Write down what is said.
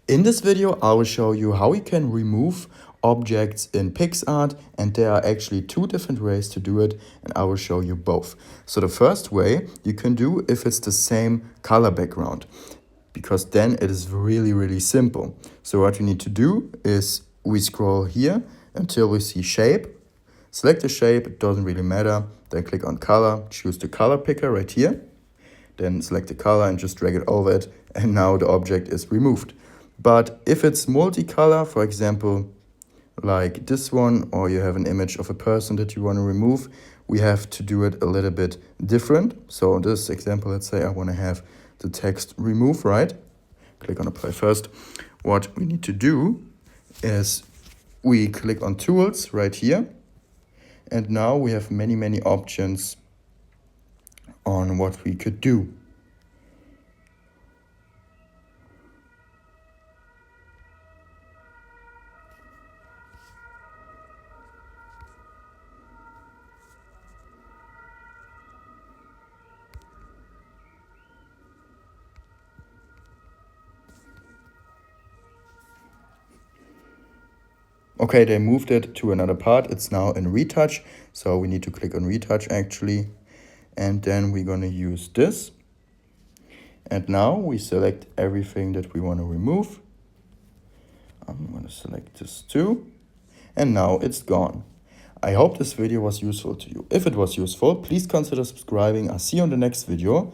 In this video, I will show you how you can remove objects in PicsArt, and there are actually two different ways to do it, and I will show you both. So the first way you can do if it's the same color background, because then it is really simple. So what we need to do is we scroll here until we see shape, select the shape, it doesn't really matter, then click on color, choose the color picker right here, then select the color and just drag it over it, and now the object is removed. But if it's multicolor, for example, like this one, or you have an image of a person that you want to remove, we have to do it a little bit different. So in this example, let's say I want to have the text remove, right? Click on apply first. What we need to do is we click on tools right here. And now we have many options on what we could do. Okay, they moved it to another part. It's now in retouch. So we need to click on retouch actually. And then we're going to use this. And now we select everything that we want to remove. I'm going to select this too. And now it's gone. I hope this video was useful to you. If it was useful, please consider subscribing. I'll see you in the next video.